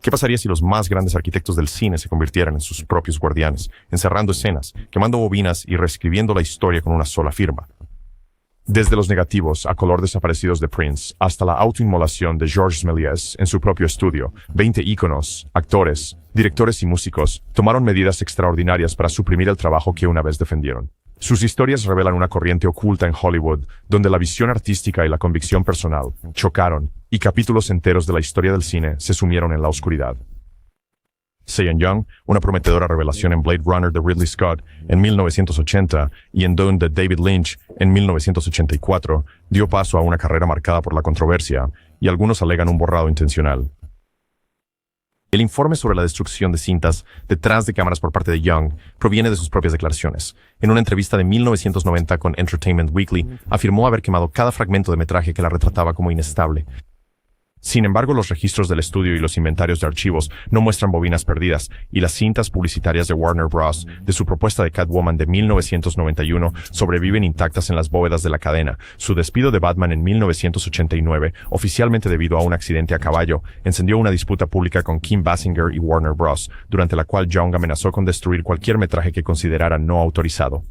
¿Qué pasaría si los más grandes arquitectos del cine se convirtieran en sus propios guardianes, encerrando escenas, quemando bobinas y reescribiendo la historia con una sola firma? Desde los negativos a color desaparecidos de Prince hasta la autoinmolación de Georges Méliès en su propio estudio, 20 íconos, actores, directores y músicos tomaron medidas extraordinarias para suprimir el trabajo que una vez defendieron. Sus historias revelan una corriente oculta en Hollywood, donde la visión artística y la convicción personal chocaron, y capítulos enteros de la historia del cine se sumieron en la oscuridad. Sean Young, una prometedora revelación en Blade Runner de Ridley Scott en 1980 y en Dune de David Lynch en 1984, dio paso a una carrera marcada por la controversia, y algunos alegan un borrado intencional. El informe sobre la destrucción de cintas detrás de cámaras por parte de Young proviene de sus propias declaraciones. En una entrevista de 1990 con Entertainment Weekly, afirmó haber quemado cada fragmento de metraje que la retrataba como inestable. Sin embargo, los registros del estudio y los inventarios de archivos no muestran bobinas perdidas, y las cintas publicitarias de Warner Bros. De su propuesta de Catwoman de 1991 sobreviven intactas en las bóvedas de la cadena. Su despido de Batman en 1989, oficialmente debido a un accidente a caballo, encendió una disputa pública con Kim Basinger y Warner Bros., durante la cual Young amenazó con destruir cualquier metraje que considerara no autorizado.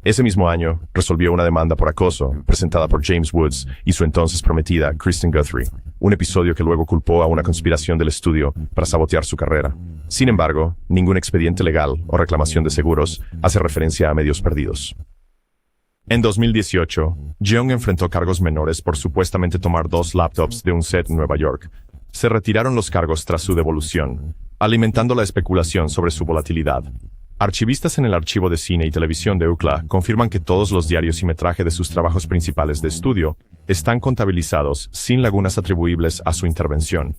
Ese mismo año, resolvió una demanda por acoso, presentada por James Woods y su entonces prometida, Kristen Guthrie, un episodio que luego culpó a una conspiración del estudio para sabotear su carrera. Sin embargo, ningún expediente legal o reclamación de seguros hace referencia a medios perdidos. En 2018, Young enfrentó cargos menores por supuestamente tomar 2 laptops de un set en Nueva York. Se retiraron los cargos tras su devolución, alimentando la especulación sobre su volatilidad. Archivistas en el Archivo de Cine y Televisión de UCLA confirman que todos los diarios y metraje de sus trabajos principales de estudio están contabilizados sin lagunas atribuibles a su intervención.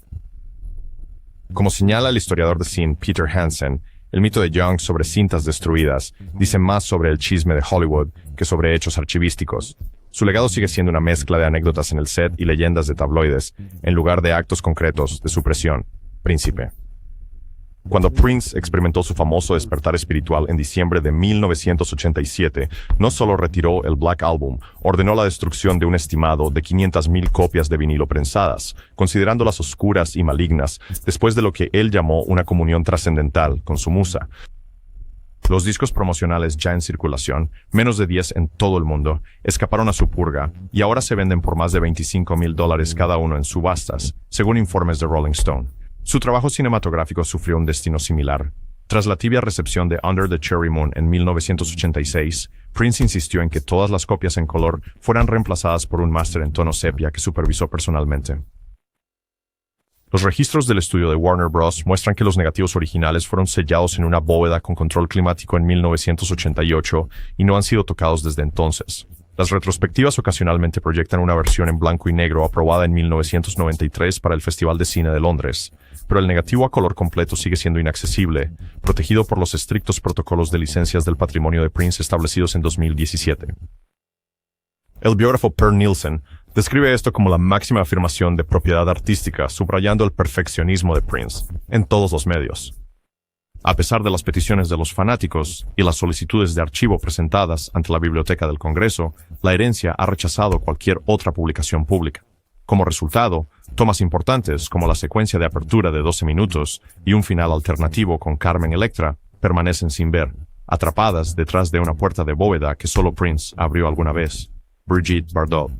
Como señala el historiador de cine Peter Hansen, el mito de Young sobre cintas destruidas dice más sobre el chisme de Hollywood que sobre hechos archivísticos. Su legado sigue siendo una mezcla de anécdotas en el set y leyendas de tabloides, en lugar de actos concretos de supresión. Príncipe. Cuando Prince experimentó su famoso despertar espiritual en diciembre de 1987, no solo retiró el Black Album, ordenó la destrucción de un estimado de 500,000 copias de vinilo prensadas, considerándolas oscuras y malignas, después de lo que él llamó una comunión trascendental con su musa. Los discos promocionales ya en circulación, menos de 10 en todo el mundo, escaparon a su purga y ahora se venden por más de $25,000 cada uno en subastas, según informes de Rolling Stone. Su trabajo cinematográfico sufrió un destino similar. Tras la tibia recepción de Under the Cherry Moon en 1986, Prince insistió en que todas las copias en color fueran reemplazadas por un máster en tono sepia que supervisó personalmente. Los registros del estudio de Warner Bros. Muestran que los negativos originales fueron sellados en una bóveda con control climático en 1988 y no han sido tocados desde entonces. Las retrospectivas ocasionalmente proyectan una versión en blanco y negro aprobada en 1993 para el Festival de Cine de Londres, pero el negativo a color completo sigue siendo inaccesible, protegido por los estrictos protocolos de licencias del patrimonio de Prince establecidos en 2017. El biógrafo Per Nielsen describe esto como la máxima afirmación de propiedad artística, subrayando el perfeccionismo de Prince en todos los medios. A pesar de las peticiones de los fanáticos y las solicitudes de archivo presentadas ante la Biblioteca del Congreso, la herencia ha rechazado cualquier otra publicación pública. Como resultado, tomas importantes como la secuencia de apertura de 12 minutos y un final alternativo con Carmen Electra permanecen sin ver, atrapadas detrás de una puerta de bóveda que solo Prince abrió alguna vez. Brigitte Bardot.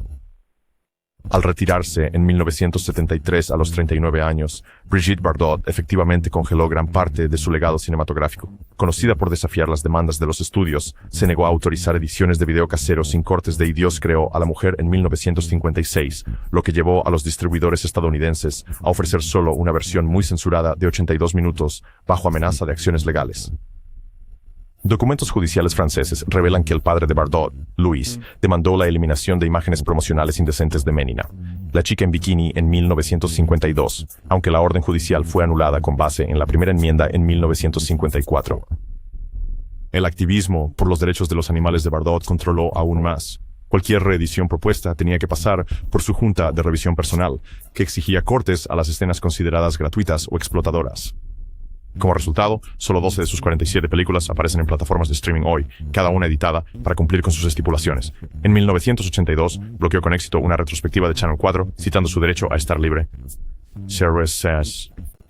Al retirarse en 1973 a los 39 años, Brigitte Bardot efectivamente congeló gran parte de su legado cinematográfico. Conocida por desafiar las demandas de los estudios, se negó a autorizar ediciones de video casero sin cortes de "Y Dios creó a la mujer" en 1956, lo que llevó a los distribuidores estadounidenses a ofrecer solo una versión muy censurada de 82 minutos, bajo amenaza de acciones legales. Documentos judiciales franceses revelan que el padre de Bardot, Louis, demandó la eliminación de imágenes promocionales indecentes de Menina, la chica en bikini, en 1952, aunque la orden judicial fue anulada con base en la primera enmienda en 1954. El activismo por los derechos de los animales de Bardot controló aún más. Cualquier reedición propuesta tenía que pasar por su junta de revisión personal, que exigía cortes a las escenas consideradas gratuitas o explotadoras. Como resultado, solo 12 de sus 47 películas aparecen en plataformas de streaming hoy, cada una editada para cumplir con sus estipulaciones. En 1982, bloqueó con éxito una retrospectiva de Channel 4, citando su derecho a estar libre.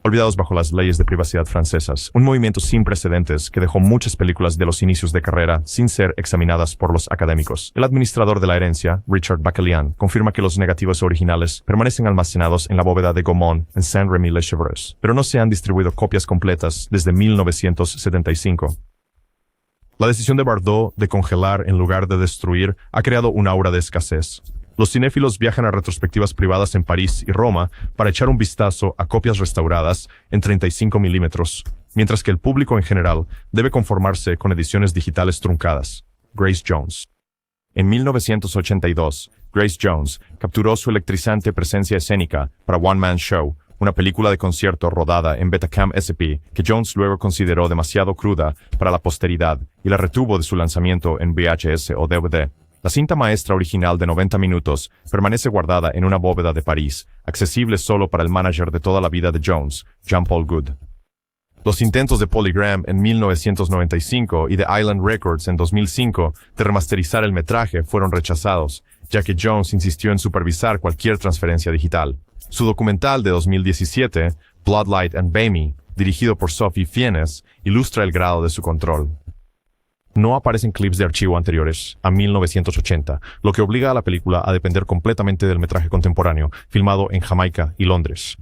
Olvidó olvidados bajo las leyes de privacidad francesas, un movimiento sin precedentes que dejó muchas películas de los inicios de carrera sin ser examinadas por los académicos. El administrador de la herencia, Richard Bacallian, confirma que los negativos originales permanecen almacenados en la bóveda de Gaumont en Saint-Rémy-lès-Chevreuse, pero no se han distribuido copias completas desde 1975. La decisión de Bardot de congelar en lugar de destruir ha creado un aura de escasez. Los cinéfilos viajan a retrospectivas privadas en París y Roma para echar un vistazo a copias restauradas en 35 milímetros, mientras que el público en general debe conformarse con ediciones digitales truncadas. Grace Jones. En 1982, Grace Jones capturó su electrizante presencia escénica para One Man Show, una película de concierto rodada en Betacam SP que Jones luego consideró demasiado cruda para la posteridad y la retuvo de su lanzamiento en VHS o DVD. La cinta maestra original de 90 minutos permanece guardada en una bóveda de París, accesible solo para el manager de toda la vida de Jones, Jean-Paul Good. Los intentos de Polygram en 1995 y de Island Records en 2005 de remasterizar el metraje fueron rechazados, ya que Jones insistió en supervisar cualquier transferencia digital. Su documental de 2017, Bloodlight and Bamie, dirigido por Sophie Fiennes, ilustra el grado de su control. No aparecen clips de archivo anteriores a 1980, lo que obliga a la película a depender completamente del metraje contemporáneo, filmado en Jamaica y Londres.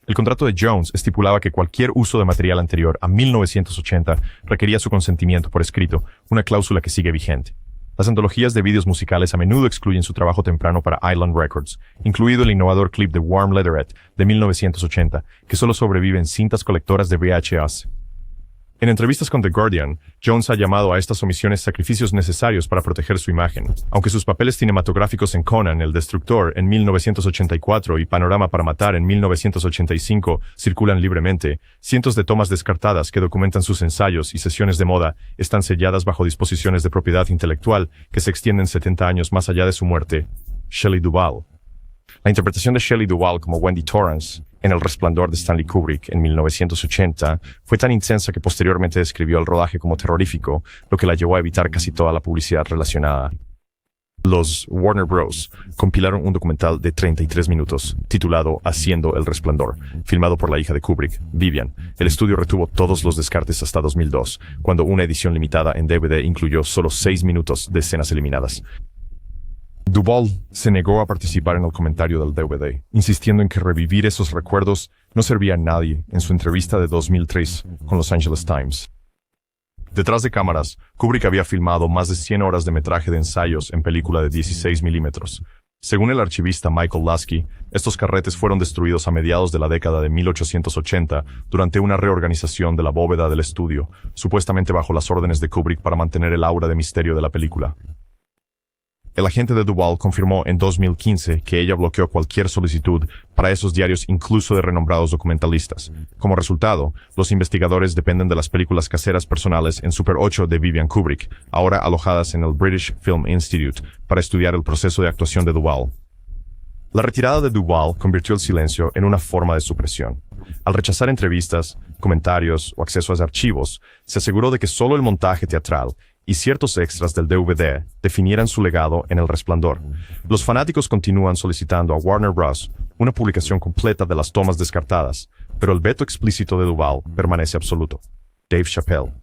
El contrato de Jones estipulaba que cualquier uso de material anterior a 1980 requería su consentimiento por escrito, una cláusula que sigue vigente. Las antologías de vídeos musicales a menudo excluyen su trabajo temprano para Island Records, incluido el innovador clip de Warm Leatherette de 1980, que solo sobrevive en cintas colectoras de VHS. En entrevistas con The Guardian, Jones ha llamado a estas omisiones sacrificios necesarios para proteger su imagen. Aunque sus papeles cinematográficos en Conan el Destructor en 1984 y Panorama para Matar en 1985 circulan libremente, cientos de tomas descartadas que documentan sus ensayos y sesiones de moda están selladas bajo disposiciones de propiedad intelectual que se extienden 70 años más allá de su muerte. Shelley Duvall. La interpretación de Shelley Duvall como Wendy Torrance en El Resplandor de Stanley Kubrick en 1980 fue tan intensa que posteriormente describió el rodaje como terrorífico, lo que la llevó a evitar casi toda la publicidad relacionada. Los Warner Bros. Compilaron un documental de 33 minutos, titulado Haciendo el Resplandor, filmado por la hija de Kubrick, Vivian. El estudio retuvo todos los descartes hasta 2002, cuando una edición limitada en DVD incluyó solo 6 minutos de escenas eliminadas. Duvall se negó a participar en el comentario del DVD, insistiendo en que revivir esos recuerdos no servía a nadie en su entrevista de 2003 con Los Angeles Times. Detrás de cámaras, Kubrick había filmado más de 100 horas de metraje de ensayos en película de 16 milímetros. Según el archivista Michael Lasky, estos carretes fueron destruidos a mediados de la década de 1880 durante una reorganización de la bóveda del estudio, supuestamente bajo las órdenes de Kubrick para mantener el aura de misterio de la película. El agente de Duvall confirmó en 2015 que ella bloqueó cualquier solicitud para esos diarios, incluso de renombrados documentalistas. Como resultado, los investigadores dependen de las películas caseras personales en Super 8 de Vivian Kubrick, ahora alojadas en el British Film Institute, para estudiar el proceso de actuación de Duvall. La retirada de Duvall convirtió el silencio en una forma de supresión. Al rechazar entrevistas, comentarios o acceso a archivos, se aseguró de que solo el montaje teatral y ciertos extras del DVD definieran su legado en El Resplandor. Los fanáticos continúan solicitando a Warner Bros. Una publicación completa de las tomas descartadas, pero el veto explícito de Duvall permanece absoluto. Dave Chappelle.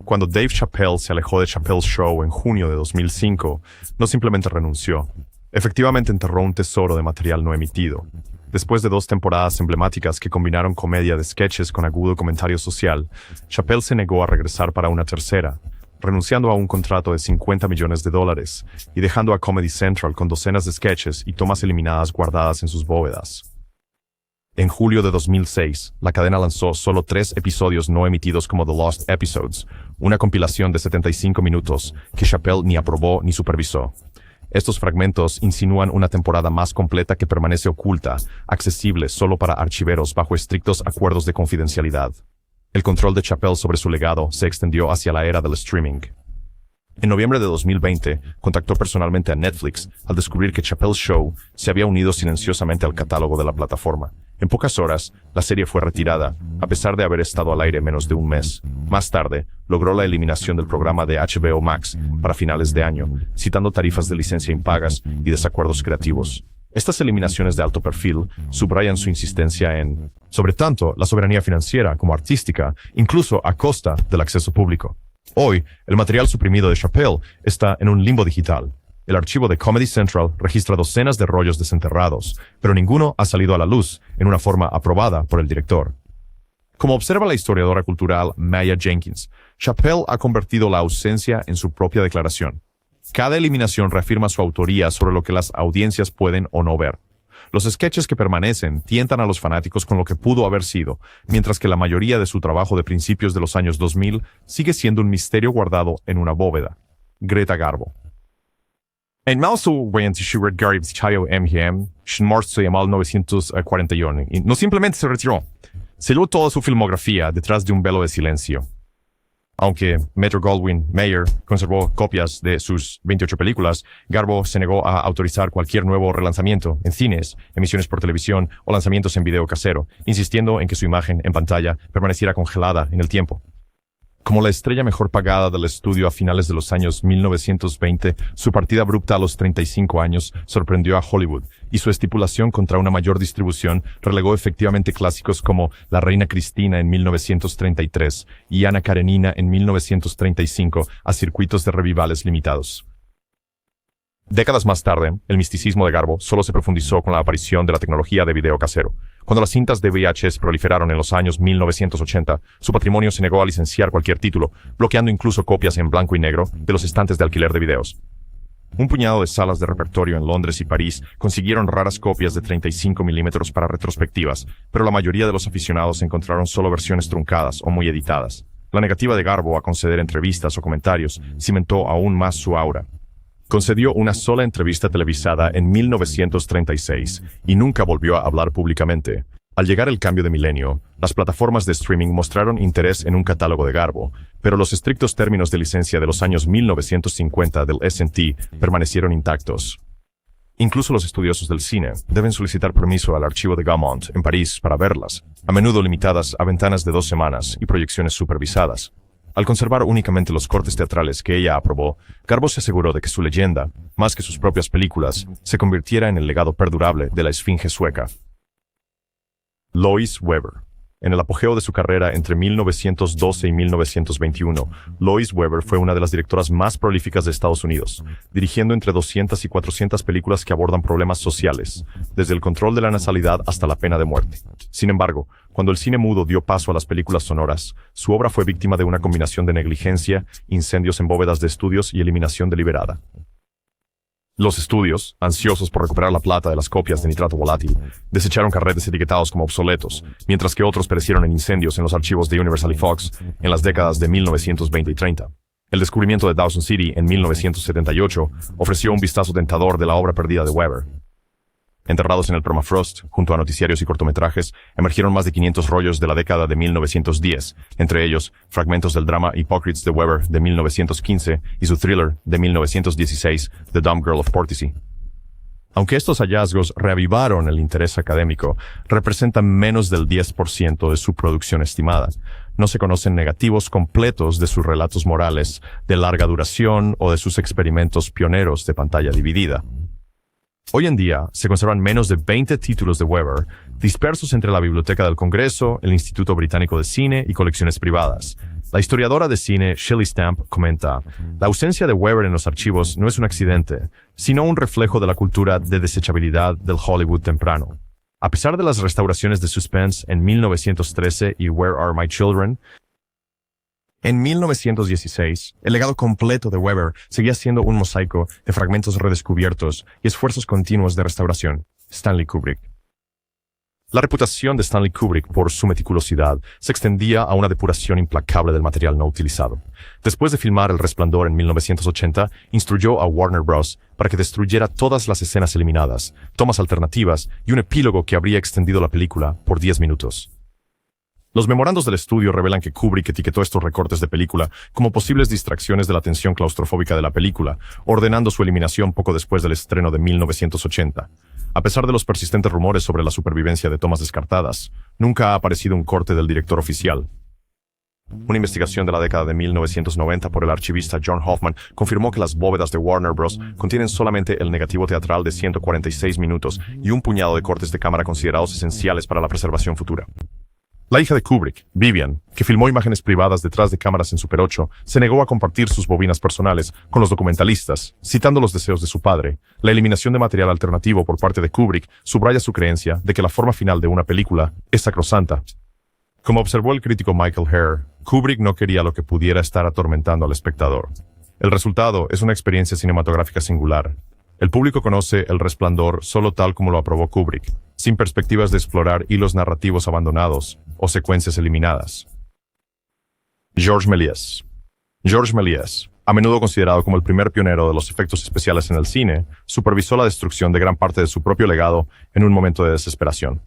Cuando Dave Chappelle se alejó de Chappelle's Show en junio de 2005, no simplemente renunció. Efectivamente enterró un tesoro de material no emitido. Después de 2 temporadas emblemáticas que combinaron comedia de sketches con agudo comentario social, Chappelle se negó a regresar para una tercera, renunciando a un contrato de $50 millones y dejando a Comedy Central con docenas de sketches y tomas eliminadas guardadas en sus bóvedas. En julio de 2006, la cadena lanzó solo 3 episodios no emitidos como The Lost Episodes, una compilación de 75 minutos que Chappelle ni aprobó ni supervisó. Estos fragmentos insinúan una temporada más completa que permanece oculta, accesible solo para archiveros bajo estrictos acuerdos de confidencialidad. El control de Chappelle sobre su legado se extendió hacia la era del streaming. En noviembre de 2020, contactó personalmente a Netflix al descubrir que Chappelle's Show se había unido silenciosamente al catálogo de la plataforma. En pocas horas, la serie fue retirada, a pesar de haber estado al aire menos de un mes. Más tarde, logró la eliminación del programa de HBO Max para finales de año, citando tarifas de licencia impagas y desacuerdos creativos. Estas eliminaciones de alto perfil subrayan su insistencia en, sobre tanto, la soberanía financiera como artística, incluso a costa del acceso público. Hoy, el material suprimido de Chappelle está en un limbo digital. El archivo de Comedy Central registra docenas de rollos desenterrados, pero ninguno ha salido a la luz en una forma aprobada por el director. Como observa la historiadora cultural Maya Jenkins, Chappelle ha convertido la ausencia en su propia declaración. Cada eliminación reafirma su autoría sobre lo que las audiencias pueden o no ver. Los sketches que permanecen tientan a los fanáticos con lo que pudo haber sido, mientras que la mayoría de su trabajo de principios de los años 2000 sigue siendo un misterio guardado en una bóveda. Greta Garbo. En marzo 27 Garib Chayo MGM, en marzo de 1941, y no simplemente se retiró, selló toda su filmografía detrás de un velo de silencio. Aunque Metro-Goldwyn-Mayer conservó copias de sus 28 películas, Garbo se negó a autorizar cualquier nuevo relanzamiento en cines, emisiones por televisión o lanzamientos en video casero, insistiendo en que su imagen en pantalla permaneciera congelada en el tiempo. Como la estrella mejor pagada del estudio a finales de los años 1920, su partida abrupta a los 35 años sorprendió a Hollywood, y su estipulación contra una mayor distribución relegó efectivamente clásicos como La Reina Cristina en 1933 y Ana Karenina en 1935 a circuitos de revivales limitados. Décadas más tarde, el misticismo de Garbo solo se profundizó con la aparición de la tecnología de video casero. Cuando las cintas de VHS proliferaron en los años 1980, su patrimonio se negó a licenciar cualquier título, bloqueando incluso copias en blanco y negro de los estantes de alquiler de videos. Un puñado de salas de repertorio en Londres y París consiguieron raras copias de 35 milímetros para retrospectivas, pero la mayoría de los aficionados encontraron solo versiones truncadas o muy editadas. La negativa de Garbo a conceder entrevistas o comentarios cimentó aún más su aura. Concedió una sola entrevista televisada en 1936 y nunca volvió a hablar públicamente. Al llegar el cambio de milenio, las plataformas de streaming mostraron interés en un catálogo de Garbo, pero los estrictos términos de licencia de los años 1950 del S&T permanecieron intactos. Incluso los estudiosos del cine deben solicitar permiso al archivo de Gaumont en París para verlas, a menudo limitadas a ventanas de 2 semanas y proyecciones supervisadas. Al conservar únicamente los cortes teatrales que ella aprobó, Garbo se aseguró de que su leyenda, más que sus propias películas, se convirtiera en el legado perdurable de la esfinge sueca. Lois Weber. En el apogeo de su carrera entre 1912 y 1921, Lois Weber fue una de las directoras más prolíficas de Estados Unidos, dirigiendo entre 200 y 400 películas que abordan problemas sociales, desde el control de la natalidad hasta la pena de muerte. Sin embargo, cuando el cine mudo dio paso a las películas sonoras, su obra fue víctima de una combinación de negligencia, incendios en bóvedas de estudios y eliminación deliberada. Los estudios, ansiosos por recuperar la plata de las copias de nitrato volátil, desecharon carretes etiquetados como obsoletos, mientras que otros perecieron en incendios en los archivos de Universal y Fox en las décadas de 1920 y 30. El descubrimiento de Dawson City en 1978 ofreció un vistazo tentador de la obra perdida de Weber. Enterrados en el permafrost, junto a noticiarios y cortometrajes, emergieron más de 500 rollos de la década de 1910, entre ellos fragmentos del drama Hypocrites de Weber de 1915 y su thriller de 1916, The Dumb Girl of Portici. Aunque estos hallazgos reavivaron el interés académico, representan menos del 10% de su producción estimada. No se conocen negativos completos de sus relatos morales de larga duración o de sus experimentos pioneros de pantalla dividida. Hoy en día, se conservan menos de 20 títulos de Weber, dispersos entre la Biblioteca del Congreso, el Instituto Británico de Cine y colecciones privadas. La historiadora de cine Shelley Stamp comenta: la ausencia de Weber en los archivos no es un accidente, sino un reflejo de la cultura de desechabilidad del Hollywood temprano. A pesar de las restauraciones de Suspense en 1913 y Where Are My Children, en 1916, el legado completo de Weber seguía siendo un mosaico de fragmentos redescubiertos y esfuerzos continuos de restauración. Stanley Kubrick. La reputación de Stanley Kubrick por su meticulosidad se extendía a una depuración implacable del material no utilizado. Después de filmar El Resplandor en 1980, instruyó a Warner Bros. Para que destruyera todas las escenas eliminadas, tomas alternativas y un epílogo que habría extendido la película por 10 minutos. Los memorandos del estudio revelan que Kubrick etiquetó estos recortes de película como posibles distracciones de la tensión claustrofóbica de la película, ordenando su eliminación poco después del estreno de 1980. A pesar de los persistentes rumores sobre la supervivencia de tomas descartadas, nunca ha aparecido un corte del director oficial. Una investigación de la década de 1990 por el archivista John Hoffman confirmó que las bóvedas de Warner Bros. Contienen solamente el negativo teatral de 146 minutos y un puñado de cortes de cámara considerados esenciales para la preservación futura. La hija de Kubrick, Vivian, que filmó imágenes privadas detrás de cámaras en Super 8, se negó a compartir sus bobinas personales con los documentalistas, citando los deseos de su padre. La eliminación de material alternativo por parte de Kubrick subraya su creencia de que la forma final de una película es sacrosanta. Como observó el crítico Michael Herr, Kubrick no quería lo que pudiera estar atormentando al espectador. El resultado es una experiencia cinematográfica singular. El público conoce El Resplandor solo tal como lo aprobó Kubrick, sin perspectivas de explorar hilos narrativos abandonados o secuencias eliminadas. Georges Méliès. Georges Méliès, a menudo considerado como el primer pionero de los efectos especiales en el cine, supervisó la destrucción de gran parte de su propio legado en un momento de desesperación.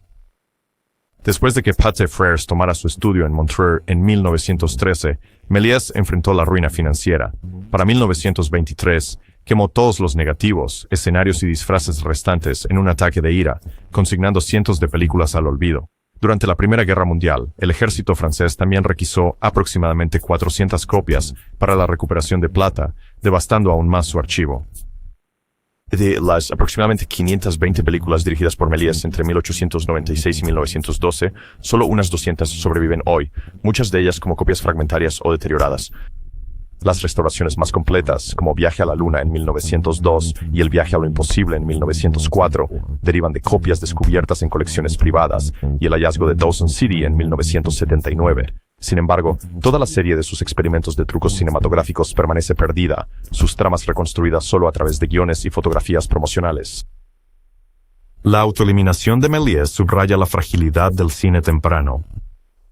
Después de que Pathé Frères tomara su estudio en Montreux en 1913, Méliès enfrentó la ruina financiera. Para 1923, quemó todos los negativos, escenarios y disfraces restantes en un ataque de ira, consignando cientos de películas al olvido. Durante la Primera Guerra Mundial, el ejército francés también requisó aproximadamente 400 copias para la recuperación de plata, devastando aún más su archivo. De las aproximadamente 520 películas dirigidas por Méliès entre 1896 y 1912, solo unas 200 sobreviven hoy, muchas de ellas como copias fragmentarias o deterioradas. Las restauraciones más completas, como Viaje a la Luna en 1902 y El Viaje a lo Imposible en 1904, derivan de copias descubiertas en colecciones privadas y el hallazgo de Dawson City en 1979. Sin embargo, toda la serie de sus experimentos de trucos cinematográficos permanece perdida, sus tramas reconstruidas solo a través de guiones y fotografías promocionales. La autoeliminación de Méliès subraya la fragilidad del cine temprano.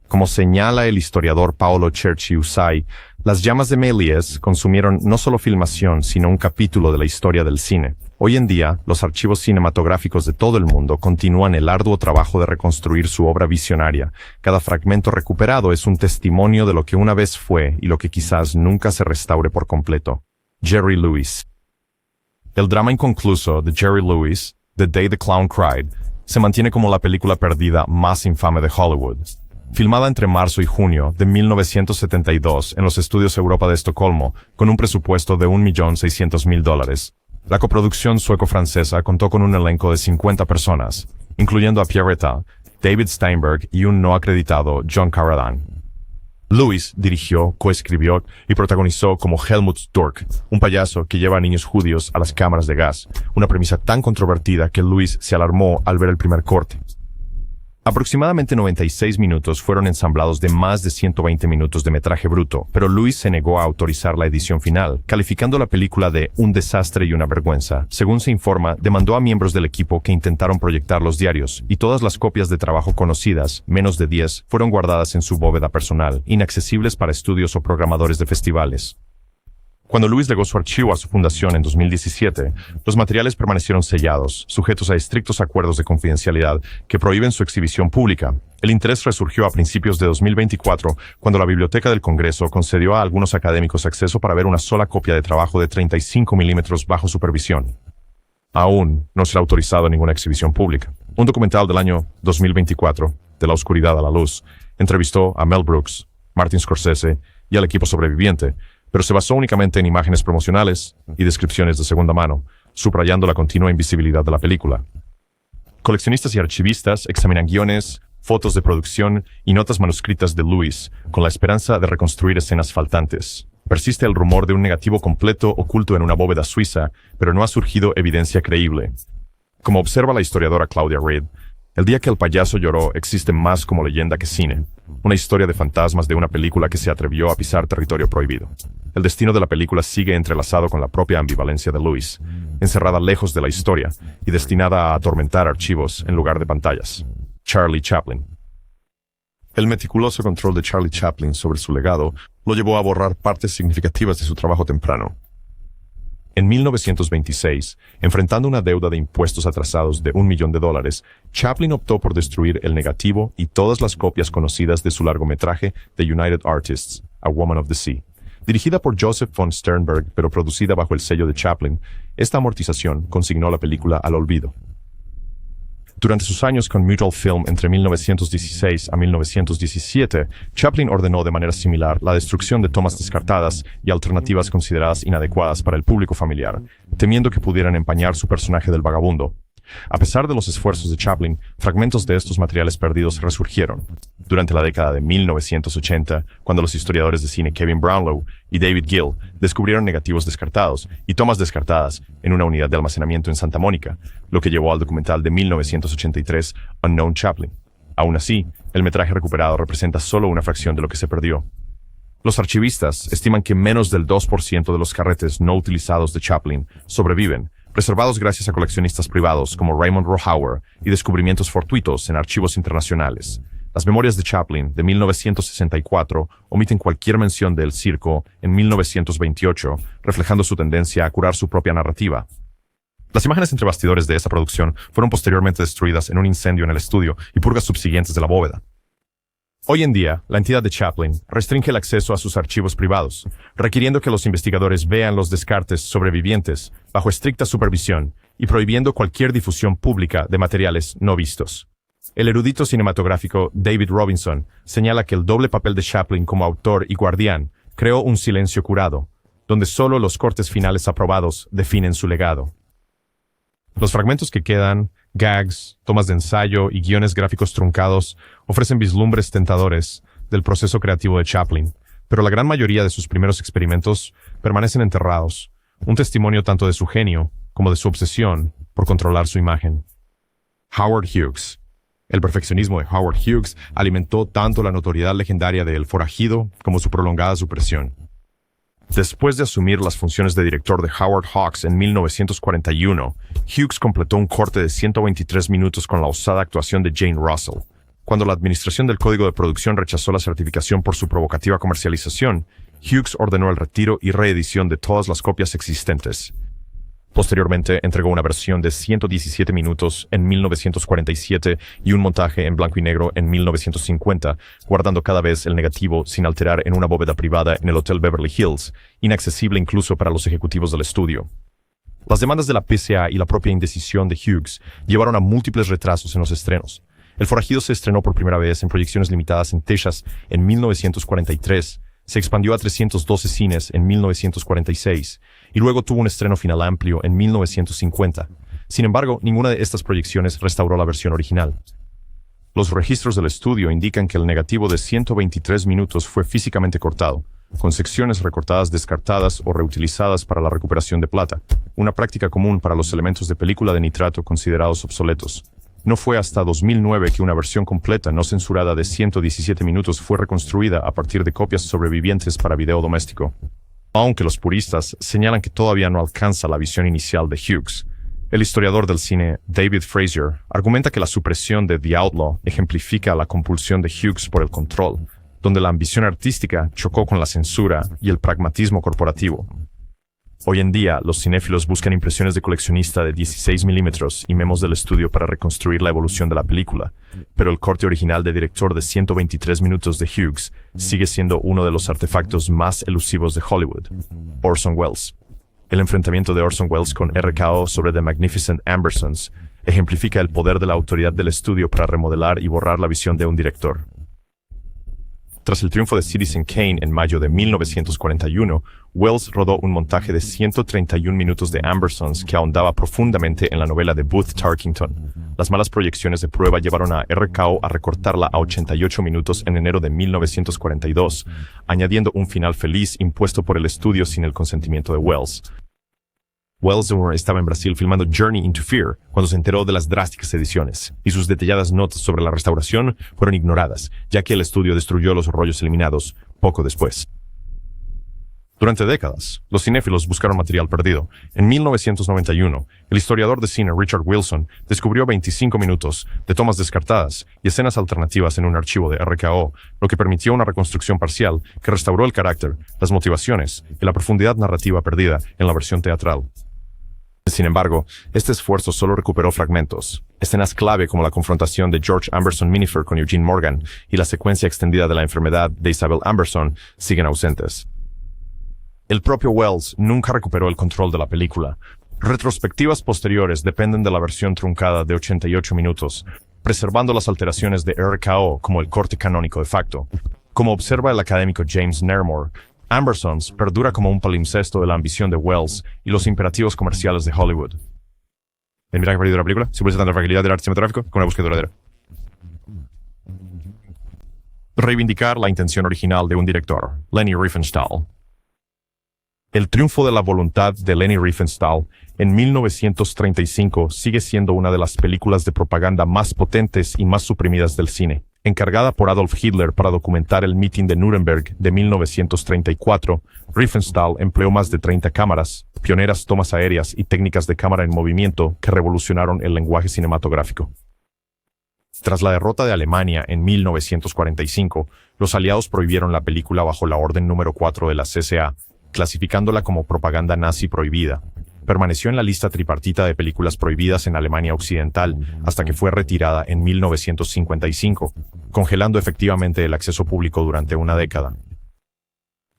Como señala el historiador Paolo Cerci-Usai, las llamas de Méliès consumieron no solo filmación, sino un capítulo de la historia del cine. Hoy en día, los archivos cinematográficos de todo el mundo continúan el arduo trabajo de reconstruir su obra visionaria. Cada fragmento recuperado es un testimonio de lo que una vez fue y lo que quizás nunca se restaure por completo. Jerry Lewis. El drama inconcluso de Jerry Lewis, The Day the Clown Cried, se mantiene como la película perdida más infame de Hollywood. Filmada entre marzo y junio de 1972 en los estudios Europa de Estocolmo, con un presupuesto de $1.600.000, la coproducción sueco-francesa contó con un elenco de 50 personas, incluyendo a Pierre Reta, David Steinberg y un no acreditado John Carradine. Lewis dirigió, coescribió y protagonizó como Helmut Stork, un payaso que lleva a niños judíos a las cámaras de gas, una premisa tan controvertida que Lewis se alarmó al ver el primer corte. Aproximadamente 96 minutos fueron ensamblados de más de 120 minutos de metraje bruto, pero Lewis se negó a autorizar la edición final, calificando la película de un desastre y una vergüenza. Según se informa, demandó a miembros del equipo que intentaron proyectar los diarios, y todas las copias de trabajo conocidas, menos de 10, fueron guardadas en su bóveda personal, inaccesibles para estudios o programadores de festivales. Cuando Lewis legó su archivo a su fundación en 2017, los materiales permanecieron sellados, sujetos a estrictos acuerdos de confidencialidad que prohíben su exhibición pública. El interés resurgió a principios de 2024, cuando la Biblioteca del Congreso concedió a algunos académicos acceso para ver una sola copia de trabajo de 35 milímetros bajo supervisión. Aún no será autorizado ninguna exhibición pública. Un documental del año 2024, De la oscuridad a la luz, entrevistó a Mel Brooks, Martin Scorsese y al equipo sobreviviente, pero se basó únicamente en imágenes promocionales y descripciones de segunda mano, subrayando la continua invisibilidad de la película. Coleccionistas y archivistas examinan guiones, fotos de producción y notas manuscritas de Lewis, con la esperanza de reconstruir escenas faltantes. Persiste el rumor de un negativo completo oculto en una bóveda suiza, pero no ha surgido evidencia creíble. Como observa la historiadora Claudia Reed, el día que el payaso lloró existe más como leyenda que cine, una historia de fantasmas de una película que se atrevió a pisar territorio prohibido. El destino de la película sigue entrelazado con la propia ambivalencia de Lewis, encerrada lejos de la historia y destinada a atormentar archivos en lugar de pantallas. Charlie Chaplin. El meticuloso control de Charlie Chaplin sobre su legado lo llevó a borrar partes significativas de su trabajo temprano. En 1926, enfrentando una deuda de impuestos atrasados de $1 millón, Chaplin optó por destruir el negativo y todas las copias conocidas de su largometraje The United Artists, A Woman of the Sea. Dirigida por Joseph von Sternberg, pero producida bajo el sello de Chaplin, esta amortización consignó la película al olvido. Durante sus años con Mutual Film entre 1916 a 1917, Chaplin ordenó de manera similar la destrucción de tomas descartadas y alternativas consideradas inadecuadas para el público familiar, temiendo que pudieran empañar su personaje del vagabundo. A pesar de los esfuerzos de Chaplin, fragmentos de estos materiales perdidos resurgieron. Durante la década de 1980, cuando los historiadores de cine Kevin Brownlow y David Gill descubrieron negativos descartados y tomas descartadas en una unidad de almacenamiento en Santa Mónica, lo que llevó al documental de 1983 Unknown Chaplin. Aún así, el metraje recuperado representa solo una fracción de lo que se perdió. Los archivistas estiman que menos del 2% de los carretes no utilizados de Chaplin sobreviven, preservados gracias a coleccionistas privados como Raymond Rohauer y descubrimientos fortuitos en archivos internacionales. Las memorias de Chaplin, de 1964, omiten cualquier mención del circo en 1928, reflejando su tendencia a curar su propia narrativa. Las imágenes entre bastidores de esa producción fueron posteriormente destruidas en un incendio en el estudio y purgas subsiguientes de la bóveda. Hoy en día, la entidad de Chaplin restringe el acceso a sus archivos privados, requiriendo que los investigadores vean los descartes sobrevivientes bajo estricta supervisión y prohibiendo cualquier difusión pública de materiales no vistos. El erudito cinematográfico David Robinson señala que el doble papel de Chaplin como autor y guardián creó un silencio curado, donde solo los cortes finales aprobados definen su legado. Los fragmentos que quedan, gags, tomas de ensayo y guiones gráficos truncados ofrecen vislumbres tentadores del proceso creativo de Chaplin, pero la gran mayoría de sus primeros experimentos permanecen enterrados, un testimonio tanto de su genio como de su obsesión por controlar su imagen. Howard Hughes. El perfeccionismo de Howard Hughes alimentó tanto la notoriedad legendaria de El Forajido como su prolongada supresión. Después de asumir las funciones de director de Howard Hawks en 1941, Hughes completó un corte de 123 minutos con la osada actuación de Jane Russell. Cuando la Administración del Código de Producción rechazó la certificación por su provocativa comercialización, Hughes ordenó el retiro y reedición de todas las copias existentes. Posteriormente, entregó una versión de 117 minutos en 1947 y un montaje en blanco y negro en 1950, guardando cada vez el negativo sin alterar en una bóveda privada en el Hotel Beverly Hills, inaccesible incluso para los ejecutivos del estudio. Las demandas de la PCA y la propia indecisión de Hughes llevaron a múltiples retrasos en los estrenos. El Forajido se estrenó por primera vez en proyecciones limitadas en Texas en 1943, se expandió a 312 cines en 1946 y luego tuvo un estreno final amplio en 1950. Sin embargo, ninguna de estas proyecciones restauró la versión original. Los registros del estudio indican que el negativo de 123 minutos fue físicamente cortado, con secciones recortadas descartadas o reutilizadas para la recuperación de plata, una práctica común para los elementos de película de nitrato considerados obsoletos. No fue hasta 2009 que una versión completa no censurada de 117 minutos fue reconstruida a partir de copias sobrevivientes para video doméstico. Aunque los puristas señalan que todavía no alcanza la visión inicial de Hughes, el historiador del cine David Frazier argumenta que la supresión de The Outlaw ejemplifica la compulsión de Hughes por el control, donde la ambición artística chocó con la censura y el pragmatismo corporativo. Hoy en día, los cinéfilos buscan impresiones de coleccionista de 16 milímetros y memos del estudio para reconstruir la evolución de la película, pero el corte original de director de 123 minutos de Hughes sigue siendo uno de los artefactos más elusivos de Hollywood. Orson Welles. El enfrentamiento de Orson Welles con RKO sobre The Magnificent Ambersons ejemplifica el poder de la autoridad del estudio para remodelar y borrar la visión de un director. Tras el triunfo de Citizen Kane en mayo de 1941, Welles rodó un montaje de 131 minutos de Ambersons que ahondaba profundamente en la novela de Booth Tarkington. Las malas proyecciones de prueba llevaron a RKO a recortarla a 88 minutos en enero de 1942, añadiendo un final feliz impuesto por el estudio sin el consentimiento de Welles. Welles estaba en Brasil filmando Journey into Fear cuando se enteró de las drásticas ediciones, y sus detalladas notas sobre la restauración fueron ignoradas, ya que el estudio destruyó los rollos eliminados poco después. Durante décadas, los cinéfilos buscaron material perdido. En 1991, el historiador de cine Richard Wilson descubrió 25 minutos de tomas descartadas y escenas alternativas en un archivo de RKO, lo que permitió una reconstrucción parcial que restauró el carácter, las motivaciones y la profundidad narrativa perdida en la versión teatral. Sin embargo, este esfuerzo solo recuperó fragmentos. Escenas clave como la confrontación de George Amberson Minifer con Eugene Morgan y la secuencia extendida de la enfermedad de Isabel Amberson siguen ausentes. El propio Welles nunca recuperó el control de la película. Retrospectivas posteriores dependen de la versión truncada de 88 minutos, preservando las alteraciones de RKO como el corte canónico de facto. Como observa el académico James Nairmore, Amber Sons perdura como un palimpsesto de la ambición de Wells y los imperativos comerciales de Hollywood. El miraje perdido de la película simboliza tanto la fragilidad del arte cinematográfico como la búsqueda duradera. Reivindicar la intención original de un director, Leni Riefenstahl. El triunfo de la voluntad de Leni Riefenstahl en 1935 sigue siendo una de las películas de propaganda más potentes y más suprimidas del cine. Encargada por Adolf Hitler para documentar el mitin de Nuremberg de 1934, Riefenstahl empleó más de 30 cámaras, pioneras tomas aéreas y técnicas de cámara en movimiento que revolucionaron el lenguaje cinematográfico. Tras la derrota de Alemania en 1945, los aliados prohibieron la película bajo la Orden número 4 de la CCA, clasificándola como propaganda nazi prohibida. Permaneció en la lista tripartita de películas prohibidas en Alemania Occidental hasta que fue retirada en 1955, congelando efectivamente el acceso público durante una década.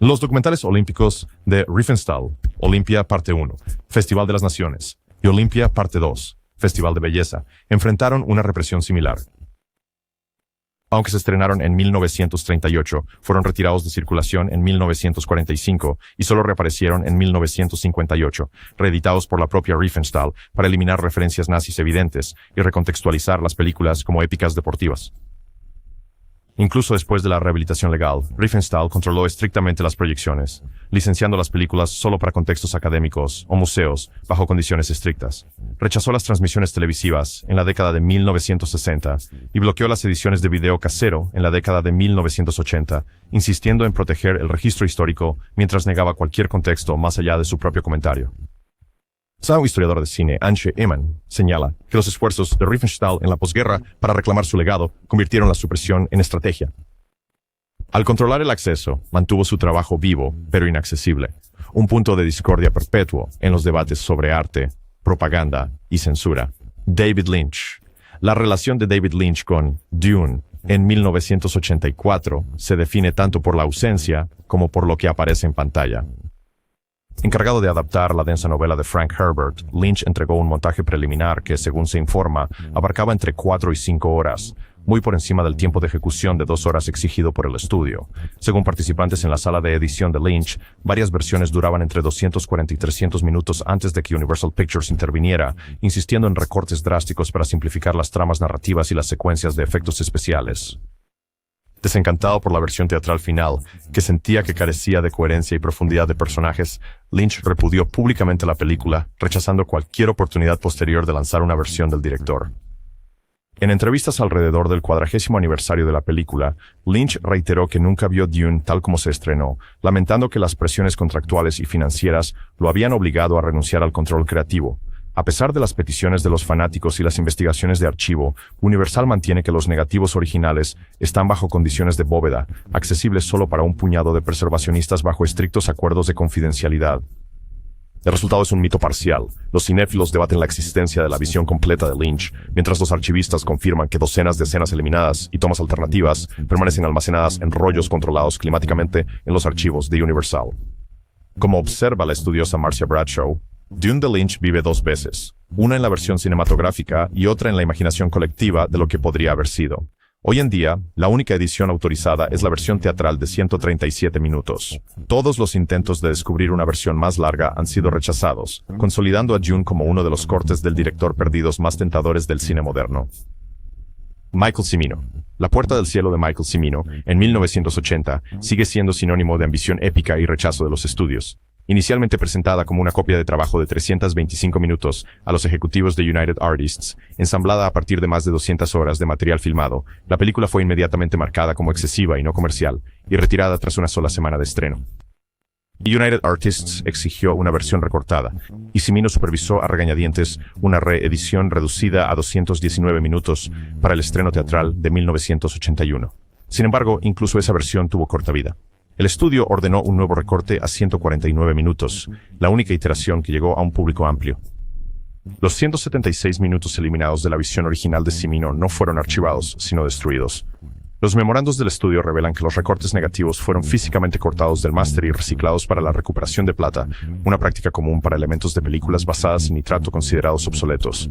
Los documentales olímpicos de Riefenstahl, Olimpia Parte 1, Festival de las Naciones, y Olimpia Parte 2, Festival de Belleza, enfrentaron una represión similar. Aunque se estrenaron en 1938, fueron retirados de circulación en 1945 y solo reaparecieron en 1958, reeditados por la propia Riefenstahl para eliminar referencias nazis evidentes y recontextualizar las películas como épicas deportivas. Incluso después de la rehabilitación legal, Riefenstahl controló estrictamente las proyecciones, licenciando las películas solo para contextos académicos o museos bajo condiciones estrictas. Rechazó las transmisiones televisivas en la década de 1960 y bloqueó las ediciones de video casero en la década de 1980, insistiendo en proteger el registro histórico mientras negaba cualquier contexto más allá de su propio comentario. Un historiador de cine, Antje Eman, señala que los esfuerzos de Riefenstahl en la posguerra para reclamar su legado convirtieron la supresión en estrategia. Al controlar el acceso, mantuvo su trabajo vivo, pero inaccesible, un punto de discordia perpetuo en los debates sobre arte, propaganda y censura. David Lynch. La relación de David Lynch con Dune en 1984 se define tanto por la ausencia como por lo que aparece en pantalla. Encargado de adaptar la densa novela de Frank Herbert, Lynch entregó un montaje preliminar que, según se informa, abarcaba entre 4 y 5 horas, muy por encima del tiempo de ejecución de 2 horas exigido por el estudio. Según participantes en la sala de edición de Lynch, varias versiones duraban entre 240 y 300 minutos antes de que Universal Pictures interviniera, insistiendo en recortes drásticos para simplificar las tramas narrativas y las secuencias de efectos especiales. Desencantado por la versión teatral final, que sentía que carecía de coherencia y profundidad de personajes, Lynch repudió públicamente la película, rechazando cualquier oportunidad posterior de lanzar una versión del director. En entrevistas alrededor del 40º aniversario de la película, Lynch reiteró que nunca vio Dune tal como se estrenó, lamentando que las presiones contractuales y financieras lo habían obligado a renunciar al control creativo. A pesar de las peticiones de los fanáticos y las investigaciones de archivo, Universal mantiene que los negativos originales están bajo condiciones de bóveda, accesibles solo para un puñado de preservacionistas bajo estrictos acuerdos de confidencialidad. El resultado es un mito parcial. Los cinéfilos debaten la existencia de la visión completa de Lynch, mientras los archivistas confirman que docenas de escenas eliminadas y tomas alternativas permanecen almacenadas en rollos controlados climáticamente en los archivos de Universal. Como observa la estudiosa Marcia Bradshaw, Dune de Lynch vive 2 veces, una en la versión cinematográfica y otra en la imaginación colectiva de lo que podría haber sido. Hoy en día, la única edición autorizada es la versión teatral de 137 minutos. Todos los intentos de descubrir una versión más larga han sido rechazados, consolidando a Dune como uno de los cortes del director perdidos más tentadores del cine moderno. Michael Cimino. La Puerta del Cielo de Michael Cimino, en 1980, sigue siendo sinónimo de ambición épica y rechazo de los estudios. Inicialmente presentada como una copia de trabajo de 325 minutos a los ejecutivos de United Artists, ensamblada a partir de más de 200 horas de material filmado, la película fue inmediatamente marcada como excesiva y no comercial, y retirada tras una sola semana de estreno. United Artists exigió una versión recortada, y Cimino supervisó a regañadientes una reedición reducida a 219 minutos para el estreno teatral de 1981. Sin embargo, incluso esa versión tuvo corta vida. El estudio ordenó un nuevo recorte a 149 minutos, la única iteración que llegó a un público amplio. Los 176 minutos eliminados de la visión original de Cimino no fueron archivados, sino destruidos. Los memorandos del estudio revelan que los recortes negativos fueron físicamente cortados del máster y reciclados para la recuperación de plata, una práctica común para elementos de películas basadas en nitrato considerados obsoletos.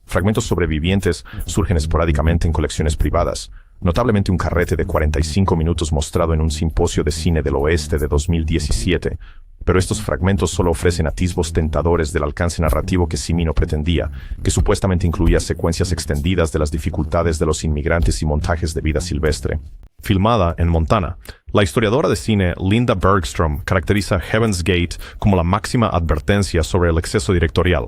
Fragmentos sobrevivientes surgen esporádicamente en colecciones privadas, notablemente un carrete de 45 minutos mostrado en un simposio de cine del oeste de 2017, pero estos fragmentos solo ofrecen atisbos tentadores del alcance narrativo que Cimino pretendía, que supuestamente incluía secuencias extendidas de las dificultades de los inmigrantes y montajes de vida silvestre. Filmada en Montana, la historiadora de cine Linda Bergstrom caracteriza Heaven's Gate como la máxima advertencia sobre el exceso directorial,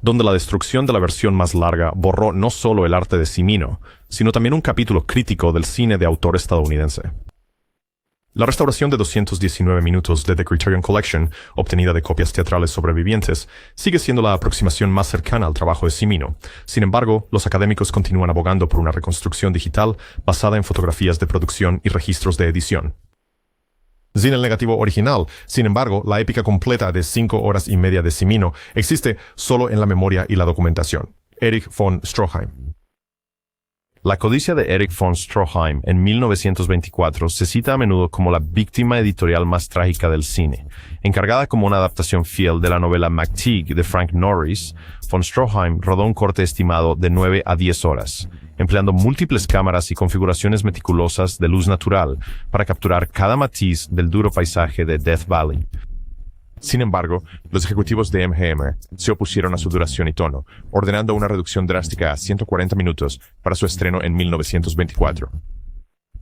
donde la destrucción de la versión más larga borró no solo el arte de Cimino, sino también un capítulo crítico del cine de autor estadounidense. La restauración de 219 minutos de The Criterion Collection, obtenida de copias teatrales sobrevivientes, sigue siendo la aproximación más cercana al trabajo de Cimino. Sin embargo, los académicos continúan abogando por una reconstrucción digital basada en fotografías de producción y registros de edición. Sin el negativo original, sin embargo, la épica completa de 5 horas y media de Cimino existe solo en la memoria y la documentación. Erich von Stroheim. La codicia de Erich von Stroheim en 1924 se cita a menudo como la víctima editorial más trágica del cine. Encargada como una adaptación fiel de la novela McTeague de Frank Norris, von Stroheim rodó un corte estimado de 9 a 10 horas, empleando múltiples cámaras y configuraciones meticulosas de luz natural para capturar cada matiz del duro paisaje de Death Valley. Sin embargo, los ejecutivos de MGM se opusieron a su duración y tono, ordenando una reducción drástica a 140 minutos para su estreno en 1924.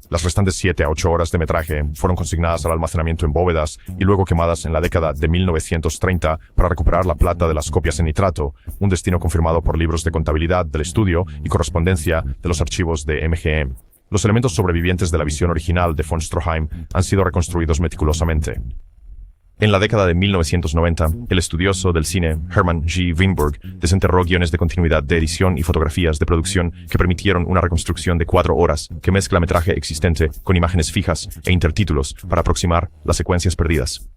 Las restantes 7 a 8 horas de metraje fueron consignadas al almacenamiento en bóvedas y luego quemadas en la década de 1930 para recuperar la plata de las copias en nitrato, un destino confirmado por libros de contabilidad del estudio y correspondencia de los archivos de MGM. Los elementos sobrevivientes de la visión original de von Stroheim han sido reconstruidos meticulosamente. En la década de 1990, el estudioso del cine Hermann G. Weinberg desenterró guiones de continuidad de edición y fotografías de producción que permitieron una reconstrucción de 4 horas que mezcla metraje existente con imágenes fijas e intertítulos para aproximar las secuencias perdidas.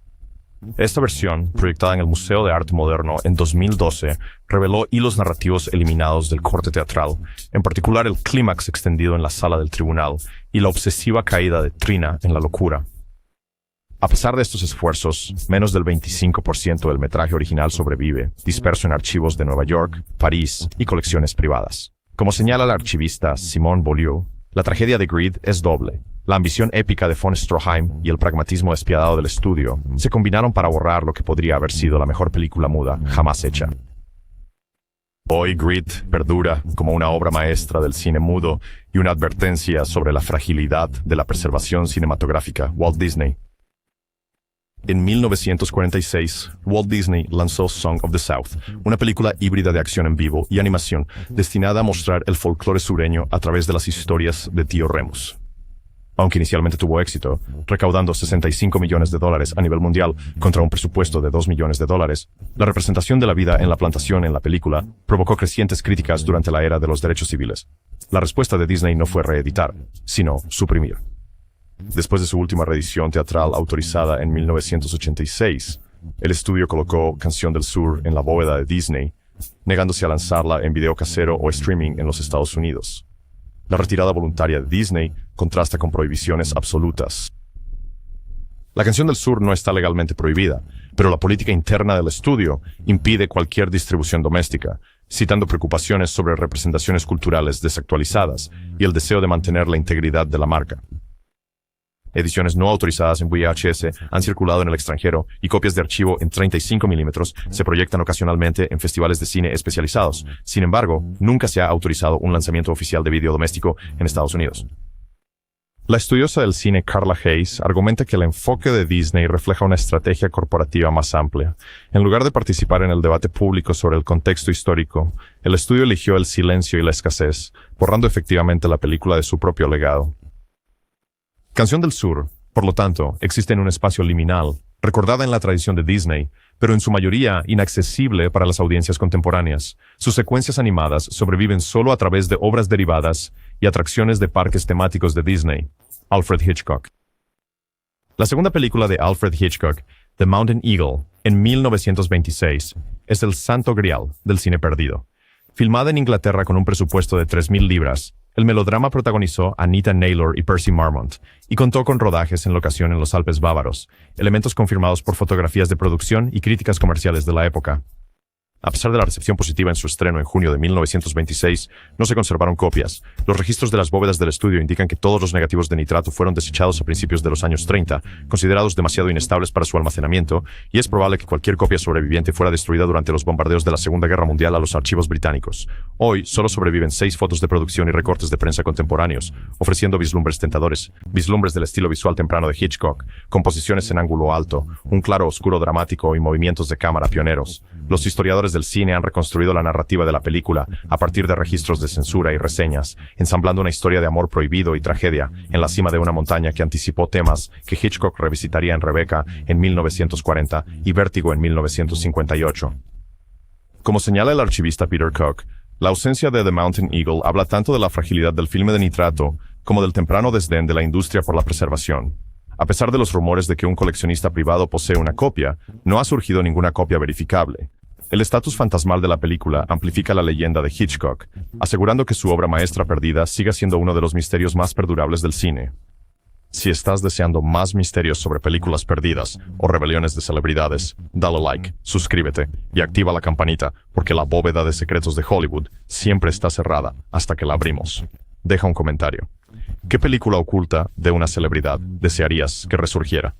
Esta versión, proyectada en el Museo de Arte Moderno en 2012, reveló hilos narrativos eliminados del corte teatral, en particular el clímax extendido en la sala del tribunal y la obsesiva caída de Trina en la locura. A pesar de estos esfuerzos, menos del 25% del metraje original sobrevive, disperso en archivos de Nueva York, París y colecciones privadas. Como señala la archivista Simone Beaulieu, la tragedia de Greed es doble. La ambición épica de von Stroheim y el pragmatismo despiadado del estudio se combinaron para borrar lo que podría haber sido la mejor película muda jamás hecha. Hoy Greed perdura como una obra maestra del cine mudo y una advertencia sobre la fragilidad de la preservación cinematográfica Walt Disney. En 1946, Walt Disney lanzó Song of the South, una película híbrida de acción en vivo y animación destinada a mostrar el folclore sureño a través de las historias de Tío Remus. Aunque inicialmente tuvo éxito, recaudando $65 millones a nivel mundial contra un presupuesto de $2 millones, la representación de la vida en la plantación en la película provocó crecientes críticas durante la era de los derechos civiles. La respuesta de Disney no fue reeditar, sino suprimir. Después de su última reedición teatral autorizada en 1986, el estudio colocó Canción del Sur en la bóveda de Disney, negándose a lanzarla en video casero o streaming en los Estados Unidos. La retirada voluntaria de Disney contrasta con prohibiciones absolutas. La Canción del Sur no está legalmente prohibida, pero la política interna del estudio impide cualquier distribución doméstica, citando preocupaciones sobre representaciones culturales desactualizadas y el deseo de mantener la integridad de la marca. Ediciones no autorizadas en VHS han circulado en el extranjero y copias de archivo en 35 milímetros se proyectan ocasionalmente en festivales de cine especializados. Sin embargo, nunca se ha autorizado un lanzamiento oficial de vídeo doméstico en Estados Unidos. La estudiosa del cine Carla Hayes argumenta que el enfoque de Disney refleja una estrategia corporativa más amplia. En lugar de participar en el debate público sobre el contexto histórico, el estudio eligió el silencio y la escasez, borrando efectivamente la película de su propio legado. Canción del Sur, por lo tanto, existe en un espacio liminal, recordada en la tradición de Disney, pero en su mayoría inaccesible para las audiencias contemporáneas. Sus secuencias animadas sobreviven solo a través de obras derivadas y atracciones de parques temáticos de Disney. Alfred Hitchcock. La segunda película de Alfred Hitchcock, The Mountain Eagle, en 1926, es el santo grial del cine perdido. Filmada en Inglaterra con un presupuesto de 3.000 libras, El melodrama protagonizó a Anita Naylor y Percy Marmont, y contó con rodajes en locación en los Alpes bávaros, elementos confirmados por fotografías de producción y críticas comerciales de la época. A pesar de la recepción positiva en su estreno en junio de 1926, no se conservaron copias. Los registros de las bóvedas del estudio indican que todos los negativos de nitrato fueron desechados a principios de los años 30, considerados demasiado inestables para su almacenamiento, y es probable que cualquier copia sobreviviente fuera destruida durante los bombardeos de la Segunda Guerra Mundial a los archivos británicos. Hoy, solo sobreviven 6 fotos de producción y recortes de prensa contemporáneos, ofreciendo vislumbres tentadores, vislumbres del estilo visual temprano de Hitchcock, composiciones en ángulo alto, un claro oscuro dramático y movimientos de cámara pioneros. Los historiadores del cine han reconstruido la narrativa de la película a partir de registros de censura y reseñas, ensamblando una historia de amor prohibido y tragedia en la cima de una montaña que anticipó temas que Hitchcock revisitaría en Rebecca en 1940 y Vértigo en 1958. Como señala el archivista Peter Cook, la ausencia de The Mountain Eagle habla tanto de la fragilidad del filme de nitrato como del temprano desdén de la industria por la preservación. A pesar de los rumores de que un coleccionista privado posee una copia, no ha surgido ninguna copia verificable. El estatus fantasmal de la película amplifica la leyenda de Hitchcock, asegurando que su obra maestra perdida siga siendo uno de los misterios más perdurables del cine. Si estás deseando más misterios sobre películas perdidas o rebeliones de celebridades, dale like, suscríbete y activa la campanita, porque la bóveda de secretos de Hollywood siempre está cerrada hasta que la abrimos. Deja un comentario. ¿Qué película oculta de una celebridad desearías que resurgiera?